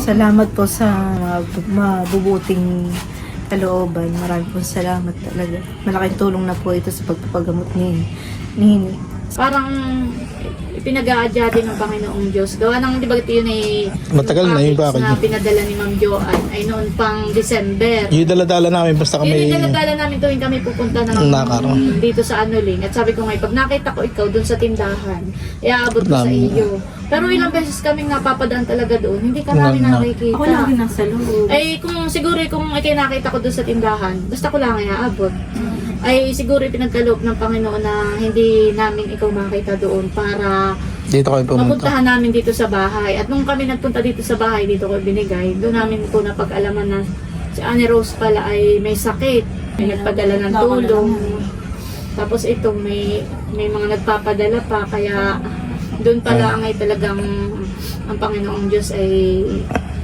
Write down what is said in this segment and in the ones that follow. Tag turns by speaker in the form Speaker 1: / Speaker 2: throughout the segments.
Speaker 1: Salamat po sa mabubuting kalooban. Maraming po salamat talaga. Malaking tulong na po ito sa pagpapagamot ni Nini.
Speaker 2: Parang pinag-aadya din ng Panginoong Diyos. Gawa ng, di ba ito yun ay
Speaker 3: Matagal na yun ba ako?
Speaker 2: na pinadala ni Ma'am Joanne ay noon pang December.
Speaker 3: Yung dala-dala namin basta
Speaker 2: Yun
Speaker 3: kami
Speaker 2: yung daladala namin tuwing kami pupunta ng
Speaker 3: Nakaraw.
Speaker 2: dito sa Anuling. At sabi ko nga, pag nakita ko ikaw doon sa tindahan, iaabot ko sa
Speaker 3: Dami.
Speaker 2: iyo. Pero ilang beses kaming napapadaan talaga doon, hindi ka namin nakikita.
Speaker 1: Ako lang din nasa loob.
Speaker 2: Ay, kung siguro kung ikay nakita ko doon sa tindahan, basta ko lang iaabot. Ay, siguro pinagkaloob ng Panginoon na hindi namin ikaw makita doon para
Speaker 3: dito kami pumunta.
Speaker 2: mapuntahan namin dito sa bahay. At nung kami nagpunta dito sa bahay, dito ko binigay, doon namin po napag-alaman na si Annie Rose pala ay may sakit. May nagpadala ng tulong. Tapos ito, may mga nagpapadala pa. Kaya doon pala ang ay talagang ang Panginoong Diyos ay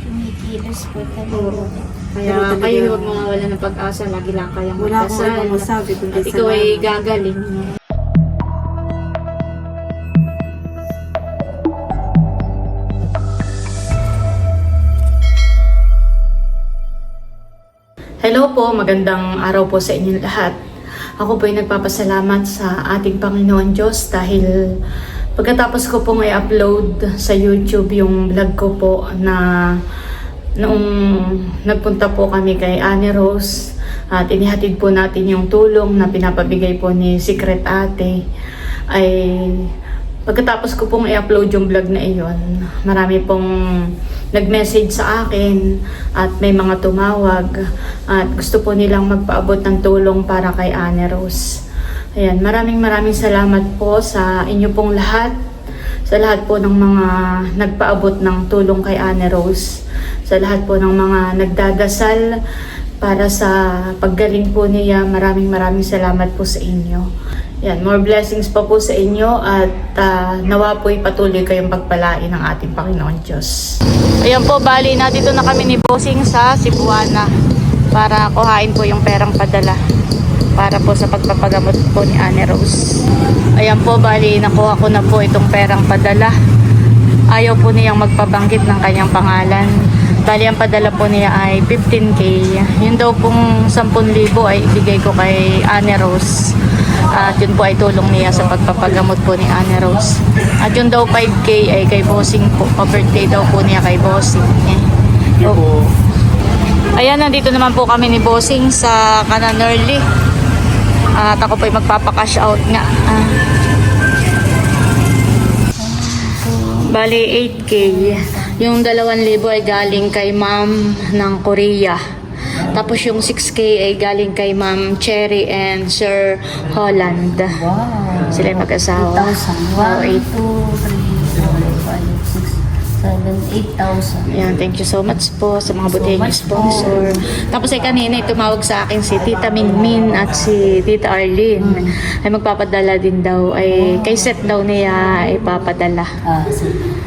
Speaker 4: Kumikilos po
Speaker 2: Oo.
Speaker 4: talaga.
Speaker 2: Kaya kayo huwag mawawala ng pag-asa. Lagi lang kayang
Speaker 1: Wala akong
Speaker 2: magdasal.
Speaker 1: ibang masabi kundi
Speaker 2: At ikaw ay
Speaker 1: salamat.
Speaker 2: gagaling. Hello po, magandang araw po sa inyong lahat. Ako po ay nagpapasalamat sa ating Panginoon Diyos dahil pagkatapos ko pong i-upload sa YouTube yung vlog ko po na noong nagpunta po kami kay Annie Rose at inihatid po natin yung tulong na pinapabigay po ni Secret Ate, ay pagkatapos ko pong i-upload yung vlog na iyon, marami pong nag-message sa akin at may mga tumawag at gusto po nilang magpaabot ng tulong para kay Annie Rose. Ayan, maraming salamat po sa inyo pong lahat, sa lahat po ng mga nagpaabot ng tulong kay Annie Rose, sa lahat po ng mga nagdadasal para sa paggaling po niya. Maraming salamat po sa inyo. Yan, more blessings pa po sa inyo at nawa po'y patuloy kayong pagpalain ng ating Panginoon Diyos. Ayan po, bali na dito na kami ni Bossing sa Cebuana para kuhain po yung perang padala para po sa pagpapagamot po ni Annie Rose. Ayan po, bali nakuha ko na po itong perang padala. Ayaw po niyang magpabanggit ng kanyang pangalan. Bali ang padala po niya ay 15K. Yun daw pong 10,000 ay ibigay ko kay Annie Rose. At yun po ay tulong niya sa pagpapagamot po ni Annie Rose. At yun daw 5K ay kay Bossing po. Pa-birthday daw po niya kay Bossing. Oh. Ayan, nandito naman po kami ni Bossing sa Cananerly. At ako po ay magpapakash out nga. Bali 8K. Yung 2,000 ay galing kay ma'am ng Korea. Tapos yung 6K ay galing kay Ma'am Cherry and Sir Holland.
Speaker 4: Wow.
Speaker 2: Sila yung mag-asawa.
Speaker 4: 8,000. 1, 2, 3, 4, 5, 6, 7, 8,000.
Speaker 2: Ayan, thank you so much po sa mga butihing sponsor. Tapos ay kanina ay tumawag sa akin si Tita Minmin at si Tita Arlene. Ay magpapadala din daw. Ay kay Seth daw niya ay papadala.
Speaker 4: Sige.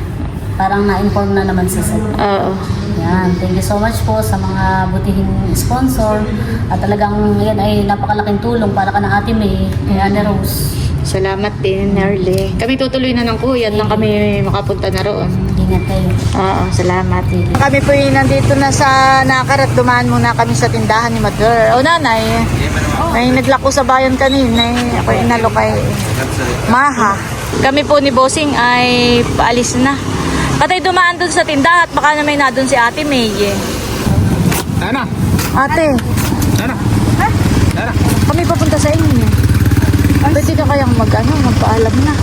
Speaker 4: Parang na-inform na naman sa set.
Speaker 2: Oo.
Speaker 4: Yan. Thank you so much po sa mga butihing sponsor. At talagang yan ay napakalaking tulong para ka ng Ate May, kay Annie Rose.
Speaker 2: Salamat din, Nerly. Kami tutuloy na ng kuya nang kami makapunta na roon.
Speaker 4: Ingat kayo.
Speaker 2: Oo, salamat. Kami po nandito na sa Nakarat. Dumaan muna kami sa tindahan ni Mother. O nanay, may naglako sa bayan kanina. Ako inalo kay Maha. Kami po ni Bossing ay paalis na. Patay dumaan dun sa tindahan at baka na may na dun si Ate May.
Speaker 3: Ano?
Speaker 2: Ate,
Speaker 3: Ano?
Speaker 2: ha?
Speaker 3: Ano?
Speaker 2: Kami papunta sa inyo. Pwede ka kayang magpaalam na.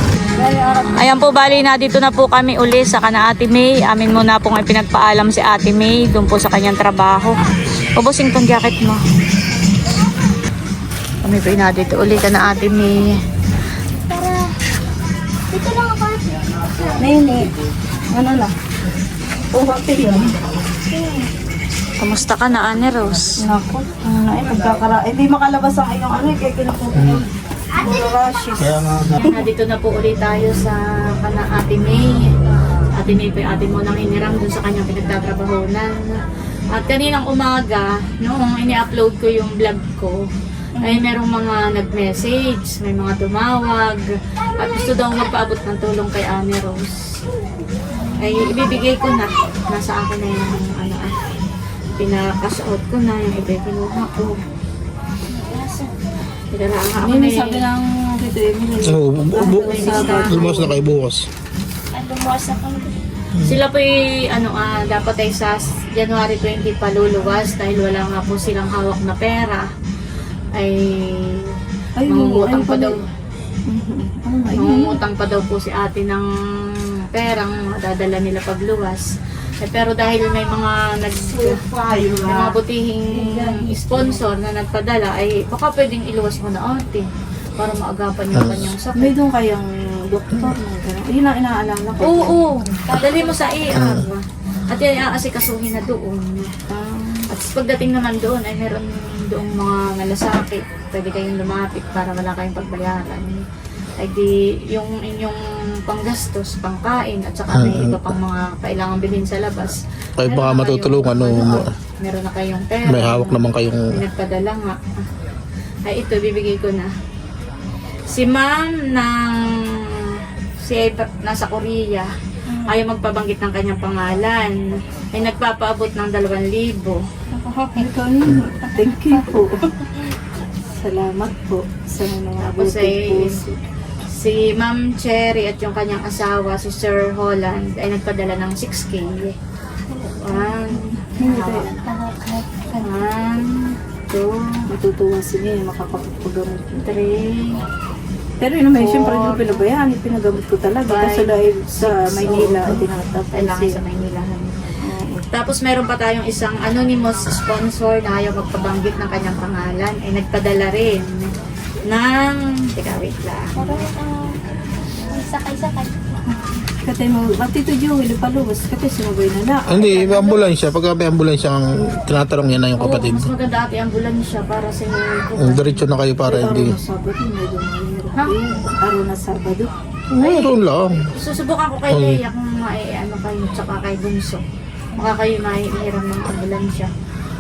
Speaker 2: Ayan po, bali na dito na po kami uli sa kana Ate May. Amin muna pong ay pinagpaalam si Ate May doon po sa kanyang trabaho. Ubusing tong jacket mo. Kami po na dito uli kana Ate May.
Speaker 4: Dito lang ako. Nene. Ano lang? Pati yun.
Speaker 2: Kamusta ka na, Annie Rose?
Speaker 1: Naku, hindi makalabas ang iyong kaya kinapupunod.
Speaker 3: Kaya nga.
Speaker 2: Dito na po ulit tayo sa kana Ate May. Ate May po yung ate mo nang hiniram dun sa kanyang pinagtatrabahonan. At kaninang umaga, noong ini-upload ko yung vlog ko, ay merong mga nag-message, may mga tumawag, at gusto daw magpaabot ng tulong kay Annie Rose. ay ibibigay ko na. Nasa akin na yung pinaka-cash out ko na, yung iba kinuha ko. Pinaraan ako
Speaker 1: Hindi, may sabi ng Tito Emily.
Speaker 3: Oo, lumos na kayo bukas.
Speaker 2: Sila po dapat ay sa January 20 paluluwas dahil wala nga po silang hawak na pera. Ay mangungutang pa daw. Mangungutang pa daw po si ate ng perang dadala nila pagluwas. Pero dahil may mga mga butihing sponsor na nagpadala, ay baka pwedeng iluwas mo na ate para maagapan yung kanyang sakit.
Speaker 1: May doon kayang doktor na gano'n. Yun ang inaalala ko.
Speaker 2: Oo, dali mo sa ER. At yan aasikasuhin na doon. At pagdating naman doon, ay meron doong mga malasakit. Pwede kayong lumapit para wala kayong pagbayaran. Ay di yung inyong panggastos, pangkain, at saka may iba pang mga kailangan bilhin sa labas.
Speaker 3: Kayo baka matutulungan.
Speaker 2: Meron na kayong pera.
Speaker 3: May hawak naman kayong...
Speaker 2: Pinagpadala nga. Ay ito, bibigay ko na. Si ma'am nasa Korea, ayaw magpabanggit ng kanyang pangalan. Ay nagpapaabot ng 2,000.
Speaker 1: Thank you po. Salamat po sa mga
Speaker 2: Tapos ay
Speaker 1: puso.
Speaker 2: si Ma'am Cherry at yung kanyang asawa, si Sir Holland, ay nagpadala ng 6K. 1, 2,
Speaker 1: Matutuwa sila yung makakapagpagamot.
Speaker 2: 3,
Speaker 1: Pero yun naman,
Speaker 2: Four.
Speaker 1: siyempre hindi ko pinabayaan. Pinagamot ko talaga.
Speaker 2: Five.
Speaker 1: Kasi dahil sa Maynila, ay tinatapos
Speaker 2: kailangan sa Maynila. Tapos meron pa tayong isang anonymous sponsor na ayaw magpabanggit ng kanyang pangalan. Ay nagpadala rin ng... Teka, wait lang.
Speaker 5: Sakay-sakay.
Speaker 1: Kasi mo, Tito Joey, paluwas. Kasi sumabay na na.
Speaker 3: Hindi, may ambulansya. Pagka may ambulansya, ang tinatarong yan na yung kapatid.
Speaker 2: Oo, mas maganda ate ambulansya para sa
Speaker 3: Diretso na kayo para
Speaker 1: Araw
Speaker 3: hindi...
Speaker 1: na Sabado, medyo mahirap.
Speaker 2: Ha?
Speaker 1: Araw na Sabado.
Speaker 3: Meron lang.
Speaker 2: Susubukan ko kay Leia kung kayo, tsaka kay Bunso. Baka kayo maihiram ng ambulansya.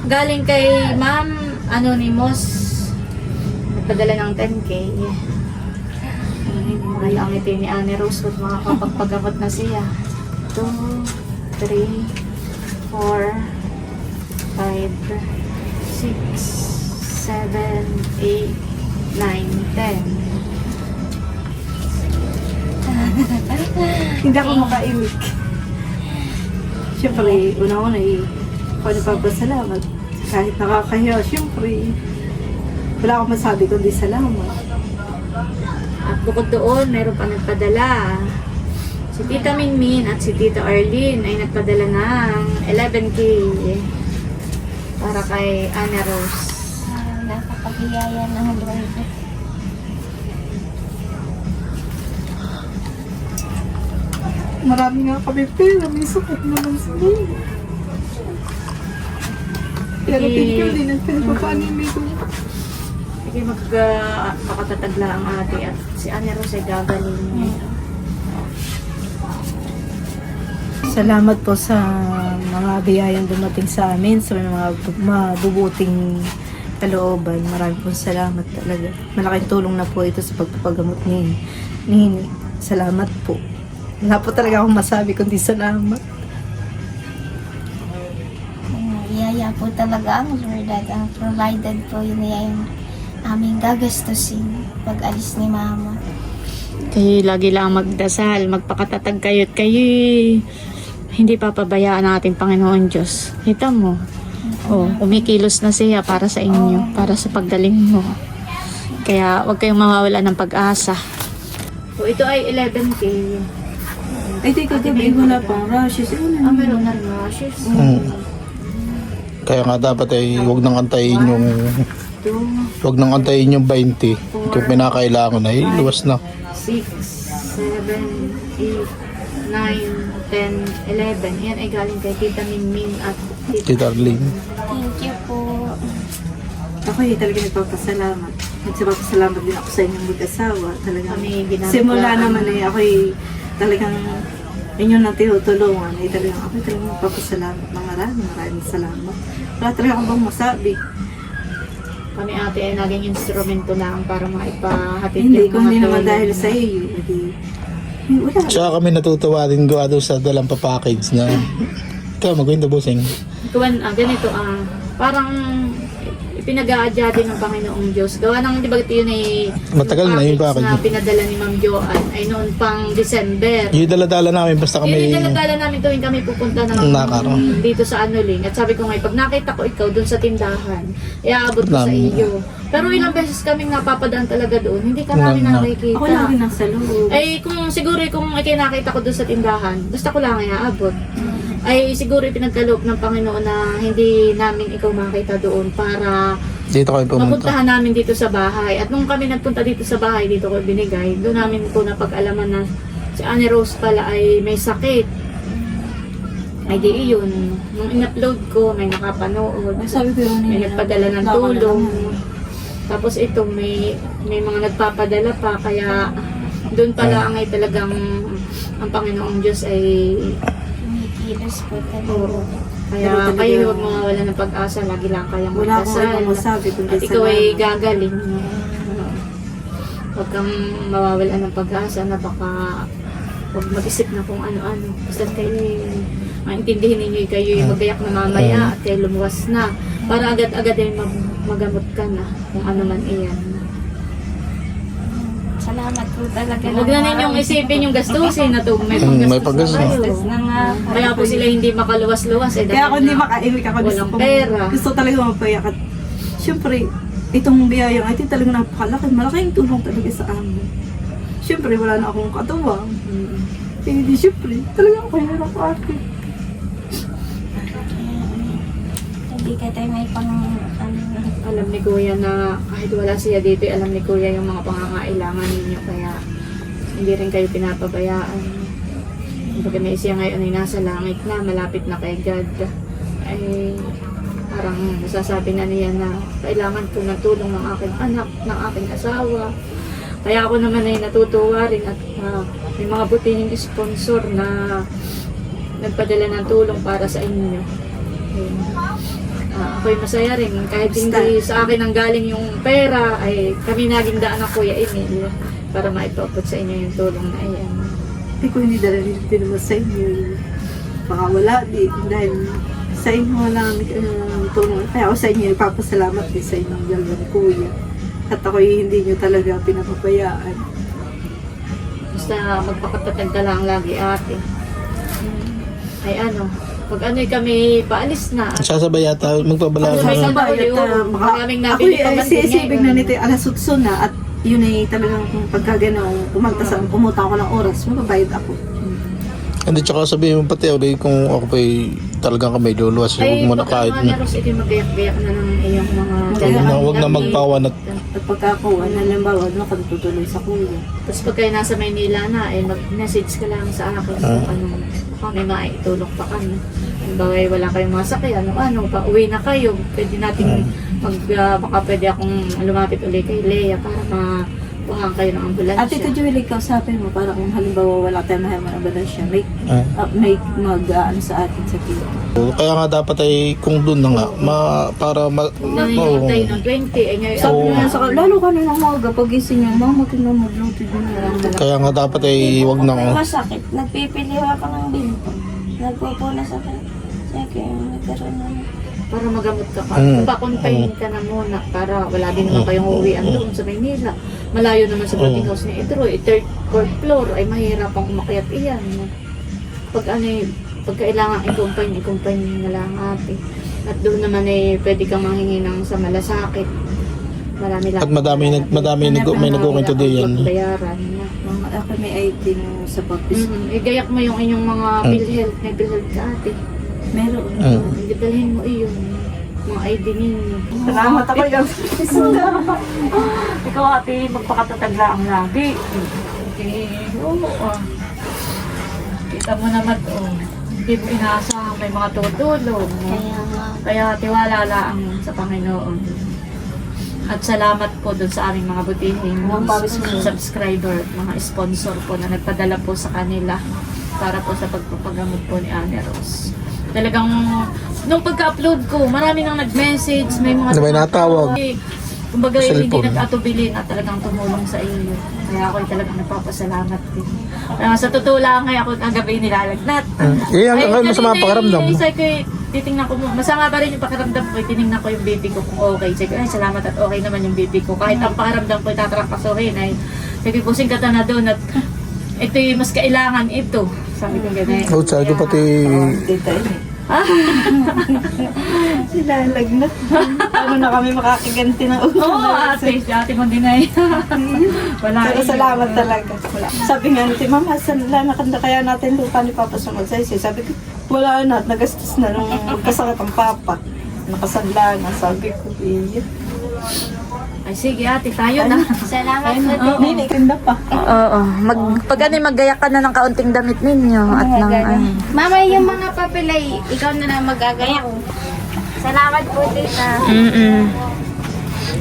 Speaker 2: Galing kay Ma'am Anonymous, nagpadala ng 10K. Ay, ang ngiti ni Annie Rose, ba't makakapagpagamot na siya? 2, 3, 4, 5, 6, 7, 8, 9, 10.
Speaker 1: Hindi ako makaimik. Siyempre, una-una ako nagpapasalamat. Kahit nakakahiya, siyempre, wala akong masabi kundi salamat.
Speaker 2: At bukod doon, meron pa nagpadala. Si Tita Minmin at si Tita Arlene ay nagpadala ng 11K para kay Anna Rose.
Speaker 5: Nakakabiyaya ng driver.
Speaker 1: Marami nga kami pera, may sakit naman sa mga. Pero thank you din at pinagpapanimig ko.
Speaker 2: Sige, magpakatatag lang ang ate at si Anna Rose ay gagaling niya.
Speaker 1: Salamat po sa mga biyayang dumating sa amin, sa mga mabubuting kalooban. Maraming po salamat talaga. Malaking tulong na po ito sa pagpapagamot ni Nini. Salamat po. Wala po talaga akong masabi kundi salamat.
Speaker 5: Iyaya po talaga ang Lord at ang provided po yun yung aming gagastusin pag alis ni Mama.
Speaker 2: Kayo lagi lang magdasal, magpakatatag kayo at kayo hindi papabayaan ang ating Panginoon Diyos. Kita mo, umikilos na siya para sa inyo, para sa pagdaling mo. Kaya huwag kayong mawawala ng pag-asa. So ito ay 11K.
Speaker 1: Ay, teka, gabi ko na pang rashes.
Speaker 2: Meron na rin rashes.
Speaker 3: Kaya nga dapat ay huwag nang antayin yung... Huwag nang antayin yung 20. Kung pinakailangan ay luwas na.
Speaker 2: 6, 7, 8, 9, 10, 11. Yan ay galing kay Tita Minmin at
Speaker 3: Tita Arlene.
Speaker 5: Thank you po.
Speaker 1: Ako talaga nagpapasalamat. Nagpapasalamat din ako sa inyong mag-asawa. Talagang
Speaker 2: Kami ginagawa.
Speaker 1: simula naman ako'y talagang inyong natutulungan. Talagang ako'y talagang magpapasalamat ng maraming salamat. Wala talaga akong bang masabi.
Speaker 2: kami ate ay naging instrumento lang para maipahatid
Speaker 1: Hindi,
Speaker 2: yung
Speaker 1: kung hindi
Speaker 2: mga
Speaker 1: naman
Speaker 2: tulong
Speaker 1: dahil
Speaker 2: na-
Speaker 1: sa iyo, Wala.
Speaker 3: Tsaka kami natutuwa din gawa doon sa dalang package na. Ikaw, magawin bossing.
Speaker 2: Ganito, parang pinag-aadya din ng Panginoong Diyos. Gawa ng, di ba ito yun ay
Speaker 3: Matagal na yung
Speaker 2: package
Speaker 3: package.
Speaker 2: na pinadala ni Ma'am Joanne ay noon pang December.
Speaker 3: Yung dala-dala namin, basta
Speaker 2: Yun
Speaker 3: kami...
Speaker 2: yung dala namin tuwing kami pupunta
Speaker 3: Nakaro.
Speaker 2: dito sa Anuling. At sabi ko nga, pag nakita ko ikaw doon sa tindahan, iaabot ko sa
Speaker 3: Namin.
Speaker 2: iyo. Pero ilang beses kaming napapadaan talaga doon, hindi ka namin nakikita.
Speaker 1: Ako lagi nasa loob.
Speaker 2: Ay, kung siguro kung ay nakita ko doon sa tindahan, basta ko lang iaabot. Ay, siguro pinagkaloob ng Panginoon na hindi namin ikaw makita doon para
Speaker 3: Dito kami pumunta.
Speaker 2: mapuntahan namin dito sa bahay. At nung kami nagpunta dito sa bahay, dito ko binigay, doon namin po napag-alaman na si Annie Rose pala ay may sakit. Ay di yun. Nung in-upload ko, may nakapanood.
Speaker 1: Sabi ko yun,
Speaker 2: May nagpadala ng tulong. Tapos ito, may mga nagpapadala pa. Kaya doon pala ang ay talagang ang Panginoong Diyos ay
Speaker 5: Kumikilos po
Speaker 2: oo.
Speaker 5: talaga.
Speaker 2: Kaya
Speaker 1: Pero talaga-
Speaker 2: kayo huwag mawawala ng pag-asa. Lagi lang kayang
Speaker 1: Wala akong
Speaker 2: magdasal.
Speaker 1: ibang masabi kundi
Speaker 2: At ikaw ay
Speaker 1: salamat.
Speaker 2: gagaling. Huwag kang mawawala ng pag-asa na baka huwag mag-isip na kung ano-ano. Basta kayo maintindihin ninyo kayo yung magayak na mamaya at kayo lumuwas na. Para agad-agad ay magamot ka na kung ano man iyan.
Speaker 5: Salamat po talaga.
Speaker 2: Huwag na ninyong isipin yung gastusin na to. May
Speaker 3: May
Speaker 2: paggastos na
Speaker 3: paggastos.
Speaker 2: kayo.
Speaker 5: Na nga.
Speaker 2: Kaya po sila hindi makaluwas-luwas. Eh,
Speaker 1: Kaya ako
Speaker 2: dahil
Speaker 1: hindi
Speaker 2: na
Speaker 1: makaimik ako.
Speaker 2: walang pera.
Speaker 1: Gusto talaga mapayak. At syempre, itong biyayang ito talagang napakalaki. Malaking tulong talaga sa amin. Syempre, wala na akong katuwang. Eh, di syempre, talagang kaya ako ate.
Speaker 5: Hindi ka tayo may
Speaker 2: Alam ni Kuya na kahit wala siya dito, alam ni Kuya yung mga pangangailangan ninyo. Kaya hindi rin kayo pinapabayaan. Kapag may siya ngayon ay nasa langit na, malapit na kay God, ay parang nasasabi na niya na kailangan ko ng tulong ng aking anak, ng aking asawa. Kaya ako naman ay natutuwa rin at may mga butihing sponsor na nagpadala ng tulong para sa inyo. Ayun. Ako'y masaya rin kahit hindi sa akin ang galing yung pera ay kami naging daan ng Kuya Emil para maipapot sa inyo yung tulong na iyan.
Speaker 1: Hindi ko hindi dala din naman sa inyo. Baka wala din dahil sa inyo wala tulong. Kaya ako sa inyo ipapasalamat din sa inyong dalawang kuya. At ako'y hindi nyo talaga pinapabayaan.
Speaker 2: Basta magpakatatag ka lang lagi ate. Ay ano, pag ano'y kami paalis na.
Speaker 3: Sasabay yata, magpabala
Speaker 2: Sabay
Speaker 3: sa...
Speaker 2: sabay. Maraming
Speaker 1: Ako
Speaker 2: nabili pa
Speaker 1: ay
Speaker 2: man
Speaker 1: sisibig
Speaker 2: din
Speaker 1: na nito alasutso na at yun ay talagang pagka gano'n, pumunta ako ng oras, magbabayad ako.
Speaker 3: Hindi, tsaka sabihin mo pati, ulit kung ako pa'y talagang kami luluwas. Huwag mo na kahit na.
Speaker 2: Ros, ito magayak-gayak na ng iyong mga
Speaker 3: Huwag na magpawan at
Speaker 1: At pagka ako, halimbawa, doon ka tutuloy sa kuya.
Speaker 2: Tapos pag kayo nasa Maynila na, mag-message ka lang sa akin kung ano, baka may maitulong pa kami. Halimbawa, wala kayong mga sakyan, pa uwi na kayo, pwede natin baka pwede akong lumapit ulit kay Lea para makuhaan kayo ng ambulansya.
Speaker 1: At ito, Julie, kausapin mo, para kung halimbawa wala tayong mahamang ambulansya, may mag-ano sa atin sa kilo.
Speaker 3: kaya nga dapat ay kung doon na nga, para
Speaker 2: Nanginintay ng 20, ay ngayon.
Speaker 1: Sabi niya sa lalo ka na ng umaga, pag gising niya, mama, tingnan mo, bloated mo na.
Speaker 3: kaya nga dapat ay wag na
Speaker 5: Masakit. Nagpipiliwa ka ng binto. Nagpupula sa akin. Sige, nagkaroon na.
Speaker 2: Para magamot ka pa. Pa-confine ka na muna para wala din naman kayong uwian doon sa Maynila. Malayo naman sa boarding house ni Itroy. Third, fourth floor ay mahirap ang umakyat iyan. Pag pag kailangan i-confine na lang ate. At doon naman ay pwede kang manghingi ng sa malasakit. Marami lang.
Speaker 3: at madami may nagkukwento din yan.
Speaker 2: Bayaran na.
Speaker 1: Mga ako may ID mo sa pagpis.
Speaker 2: Igayak mo yung inyong mga PhilHealth. May PhilHealth ka ate.
Speaker 1: Meron.
Speaker 2: Hindi dalhin mo iyon. Mga ID ninyo.
Speaker 1: Salamat ako yung
Speaker 2: Ikaw ate, magpakatatag lang lagi. Okay. Oo. Kita mo naman hindi mo inaasahan may mga tutulong.
Speaker 5: Kaya nga.
Speaker 2: Kaya tiwala lang sa Panginoon. At salamat po doon sa aming mga butihing subscriber, mga sponsor po na nagpadala po sa kanila para po sa pagpapagamot po ni Annie Rose. Talagang, nung pagka-upload ko, marami nang nag-message, may mga
Speaker 3: May natawag.
Speaker 2: kumbaga hindi
Speaker 3: Cellphone.
Speaker 2: nag-atubili na talagang tumulong sa iyo. Kaya ako ay talagang nagpapasalamat din. Sa totoo lang ay ako kagabi nilalagnat.
Speaker 3: Hanggang ngayon masama
Speaker 2: kanina
Speaker 3: pakiramdam mo.
Speaker 2: Sabi ko, titingnan ko, masama pa rin yung pakiramdam ko. Tinignan ko yung baby ko kung okay. Sabi ko, ay salamat at okay naman yung baby ko. Kahit ang pakiramdam ko ay tatrampasuhin ay sabi ko, pusing ka na doon at ito yung mas kailangan ito. Sabi ko ganun.
Speaker 3: Oh, sabi ko pati
Speaker 1: Sinalagnat. Paano na kami makakaganti ng utang?
Speaker 2: Oo, ate. Si ate mo din ay. Wala.
Speaker 1: Pero salamat talaga. Wala. Sabi nga natin, Mama, saan na kaya natin lupa ni Papa sa magsaysay? Sabi ko, wala na. Nagastos na nung magkasakit ang Papa. Nakasanla na. Sabi ko, iya.
Speaker 2: Ay sige ate, tayo na.
Speaker 5: Salamat po din.
Speaker 1: Nini, ganda pa.
Speaker 2: Oo. Pag magayak ka na ng kaunting damit ninyo at ng
Speaker 5: Mama, yung mga papelay, ikaw na lang magagayak. Salamat po din na.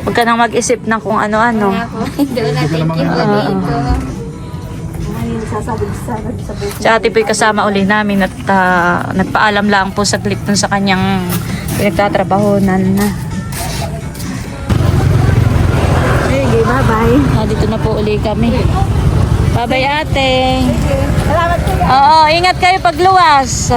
Speaker 2: Huwag ka nang mag-isip ng kung ano-ano.
Speaker 5: Doon na thank you po dito.
Speaker 1: Ayun, sasabi ko sana sa buhay.
Speaker 2: Si ate po'y kasama uli namin at nagpaalam lang po saglit dun sa kanyang pinagtatrabahonan na.
Speaker 1: Sige, bye-bye.
Speaker 2: Dito na po uli kami. Bye-bye ate.
Speaker 1: Salamat po.
Speaker 2: Oo, ingat kayo pagluwas.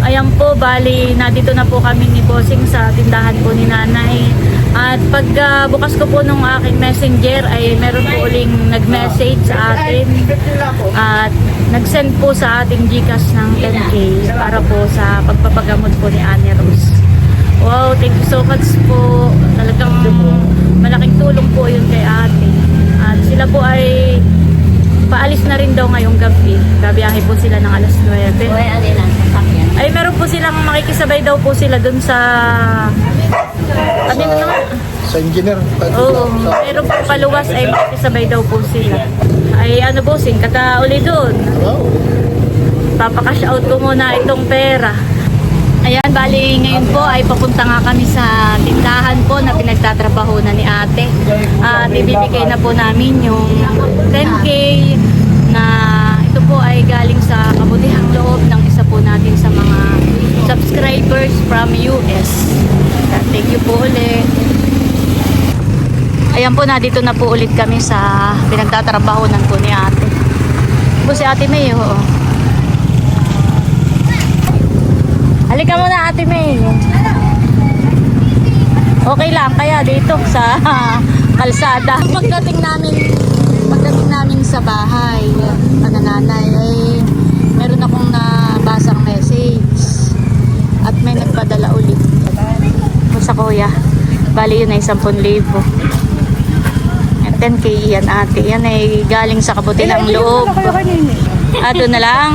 Speaker 2: Ayan po, bali, nandito na po kami ni Bossing sa tindahan po ni Nanay. At pag bukas ko po nung aking messenger ay meron po uling nag-message sa atin. At nag-send po sa ating Gcash ng 10K para po sa pagpapagamot po ni Annie Rose. Wow, thank you so much po. Talagang malaking tulong po yun kay ate. At sila po ay paalis na rin daw ngayong gabi. Gabiyahe po sila ng alas 9.
Speaker 4: Uy, alin na, sakyan.
Speaker 2: Ay, meron po silang makikisabay daw po sila dun sa... Ano na naman?
Speaker 3: sa engineer.
Speaker 2: Oo, meron po paluwas ay makikisabay daw po sila. Ay, ano Bossing, kakauli dun. Papakash out ko muna itong pera. Ayan, bali ngayon po ay papunta nga kami sa tindahan po na pinagtatrabaho na ni ate. At ibibigay na po namin yung 10K na ito po ay galing sa kabutihang loob ng isa po natin sa mga subscribers from US. Thank you po ulit. Ayan po, dito na po ulit kami sa pinagtatrabahonan po ni ate. Po si ate May, oo. Halika muna ate May. Okay lang kaya dito sa kalsada. Pagdating namin sa bahay, nanay ay meron akong nabasang message at may nagpadala ulit sa kuya. Bali yun ay 10,000. 10K yan ate. Yan ay galing sa kabutilang loob. Doon na lang.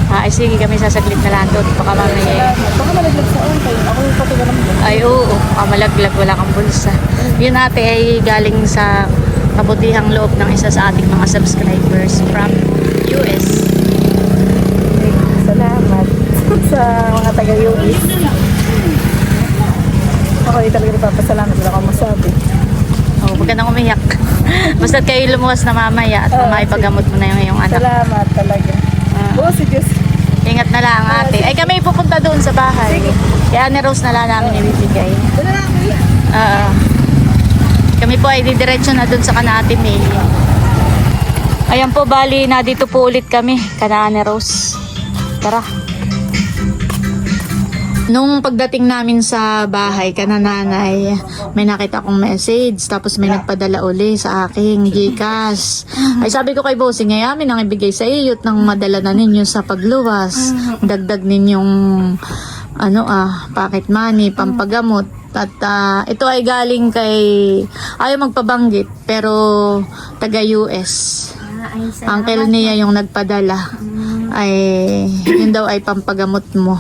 Speaker 2: Ay sige, kami sasaglit na lang doon. Baka mamaya.
Speaker 1: Baka malaglag sa oil. Ako yung pati ka naman.
Speaker 2: Ay oo, baka malaglag, wala kang bulsa. Yun ate ay galing sa kabutihang loob ng isa sa ating mga subscribers from US.
Speaker 1: Salamat sa mga taga-US. Ako ay talaga nagpapasalamat. Wala akong masabi.
Speaker 2: Oh, huwag ka nang umiyak. Basta kayo lumuwas na mamaya at maipagamot mo na yung iyong anak.
Speaker 1: Salamat talaga. Oo, sige.
Speaker 2: Ingat na lang ate. Ay kami pupunta doon sa bahay. Kaya ni Rose na lang namin ibibigay. Kami po ay didiretso na doon sa kana ate May. Ayan po, bali na dito po ulit kami. Kana ni Rose. Tara. Nung pagdating namin sa bahay, kananay, may nakita akong message, tapos may nagpadala uli sa aking Gcash. Ay sabi ko kay Bossing, ay amin ang ibigay sa iyo at nang madala na ninyo sa pagluwas. Dagdag ninyong pocket money, pampagamot. At ito ay galing kay, ayaw magpabanggit, pero taga US. Uncle niya yung nagpadala. Ay, yun daw ay pampagamot mo.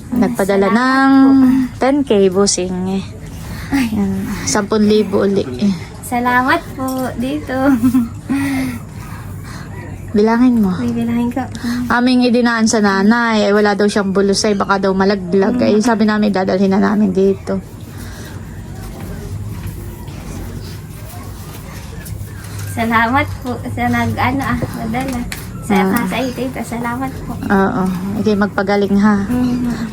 Speaker 2: Nagpadala ng 10K, Bossing. Yan, 10,000 uli.
Speaker 5: Salamat po dito.
Speaker 2: Bilangin mo.
Speaker 5: Bibilangin ko.
Speaker 2: Aming idinaan sa nanay, ay wala daw siyang bulusay, baka daw malaglag. Ay sabi namin, dadalhin na namin dito.
Speaker 5: Salamat po sa nadala. Sa tita, salamat po.
Speaker 2: Oo. Okay, magpagaling ha.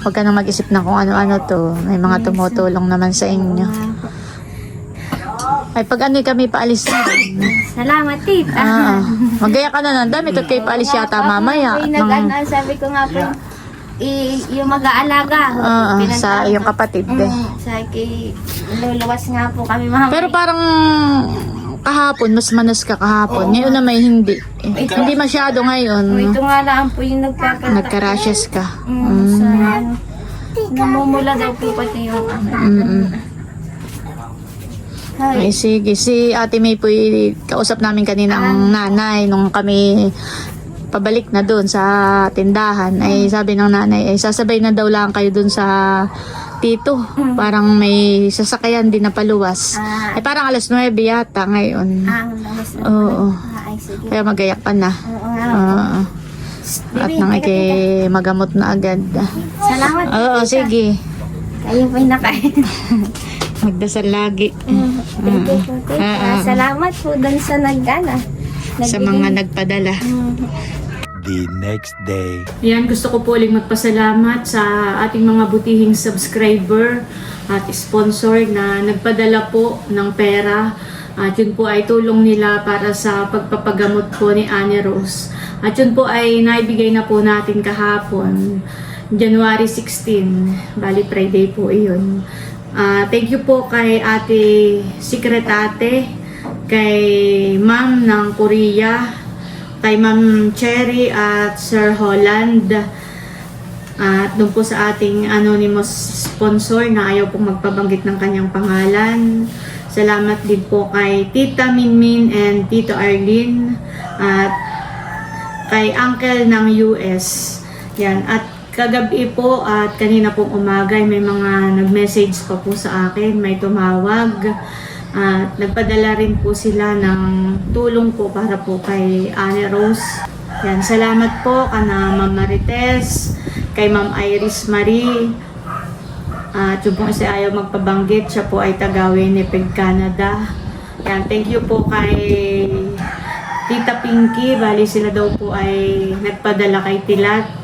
Speaker 2: Huwag ka nang mag-isip na kung ano-ano to. May mga tumutulong naman sa inyo. Ay, pag ano kami paalis na.
Speaker 5: Salamat, tita.
Speaker 2: Magaya ka na ng damit at kayo paalis yata mamaya. At
Speaker 5: Sabi ko nga po, yung mag-aalaga.
Speaker 2: sa iyong kapatid.
Speaker 5: Sa luluwas nga po kami mamaya.
Speaker 2: Pero parang kahapon, mas manas ka kahapon. Ngayon na may hindi. Hindi masyado ngayon.
Speaker 5: Ito nga lang po yung
Speaker 2: Nagka-rashes ka.
Speaker 5: sa namumula daw po pati yung
Speaker 2: Ay, sige. Si Ate May po, kausap namin kanina ang nanay nung kami pabalik na doon sa tindahan. Ay, sabi ng nanay, ay sasabay na daw lang kayo doon sa tito. Parang may sasakayan din na paluwas. Ay, parang alas 9 yata ngayon. Oo.
Speaker 5: Ay, sige.
Speaker 2: Kaya magayak pa na.
Speaker 5: Oo nga.
Speaker 2: Oo. At nang magamot na agad.
Speaker 5: Salamat.
Speaker 2: Oo, sige.
Speaker 5: Kayo po yung nakain.
Speaker 2: Magdasal lagi.
Speaker 5: Thank you po, tita. Salamat po doon sa
Speaker 2: Sa mga nagpadala.
Speaker 6: The next day.
Speaker 2: Yan, gusto ko po uling magpasalamat sa ating mga butihing subscriber at sponsor na nagpadala po ng pera. At yun po ay tulong nila para sa pagpapagamot po ni Annie Rose. At yun po ay naibigay na po natin kahapon, January 16. Bali Friday po iyon. Thank you po kay Ate Secret Ate, kay Ma'am ng Korea, kay Ma'am Cherry at Sir Holland, at doon po sa ating anonymous sponsor na ayaw pong magpabanggit ng kanyang pangalan. Salamat din po kay Tita Minmin and Tito Arlene at kay Uncle ng US. Yan. At kagabi po at kanina pong umaga may mga nag-message pa po sa akin, may tumawag at nagpadala rin po sila ng tulong po para po kay Annie Rose. Yan, salamat po kana Ma'am Marites, kay Ma'am Iris Marie, at yung pong isa ayaw magpabanggit, siya po ay taga Winnipeg, Canada. Yan, thank you po kay Tita Pinky, bali sila daw po ay nagpadala kay Tilat.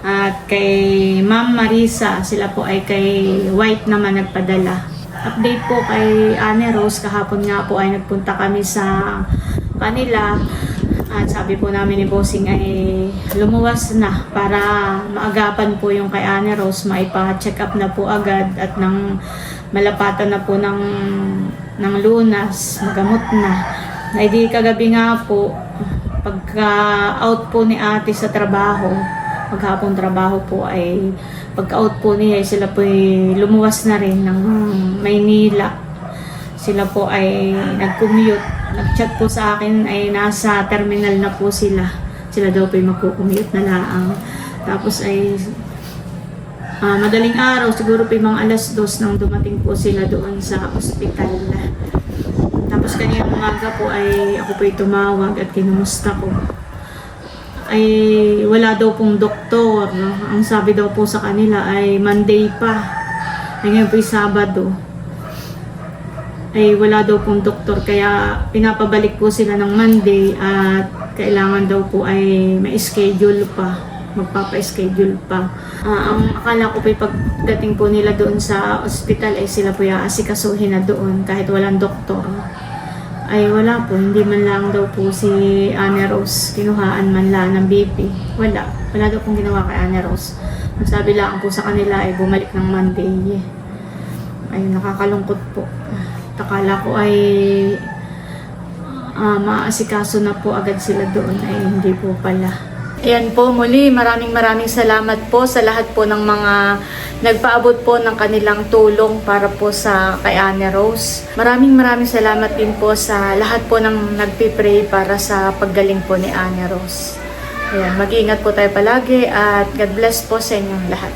Speaker 2: At kay Ma'am Marisa, sila po ay kay White naman nagpadala. Update po kay Annie Rose, kahapon nga po ay nagpunta kami sa kanila. At sabi po namin ni Bossing ay lumuwas na para maagapan po yung kay Annie Rose, maipa-check up na po agad at nang malapatan na po ng lunas, magamot na. Ay di kagabi nga po, pagka out po ni ate sa trabaho, maghapong trabaho po ay pagka-out po niya sila po ay lumuwas na rin ng Maynila. Sila po ay nag-commute. Nag-chat po sa akin ay nasa terminal na po sila. Sila daw po ay magko-commute na laang. Tapos ay madaling araw, siguro po yung mga alas 2 nang dumating po sila doon sa ospital. Tapos kanina umaga po ay ako po ay tumawag at kinumusta ko. Ay wala daw pong doktor, no? Ang sabi daw po sa kanila ay Monday pa, ay ngayon po Sabado, ay wala daw pong doktor, kaya pinapabalik po sila ng Monday at kailangan daw po ay may schedule pa, magpapa-schedule pa. Ang akala ko po pagdating po nila doon sa ospital ay sila po aasikasuhin na doon kahit walang doktor. Ay wala po, hindi man lang daw po si Annie Rose kinuhaan man lang ng BP. Wala daw pong ginawa kay Annie Rose. Ang sabi lang po sa kanila ay bumalik ng Monday. Ay nakakalungkot po. Akala ko ay maaasikaso na po agad sila doon, ay hindi po pala. Ayan po, muli maraming salamat po sa lahat po ng mga nagpaabot po ng kanilang tulong para po sa kay Annie Rose. Maraming salamat din po sa lahat po ng nagpipray para sa paggaling po ni Annie Rose. Ayan, mag-iingat po tayo palagi at God bless po sa inyong lahat.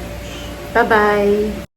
Speaker 2: Bye-bye!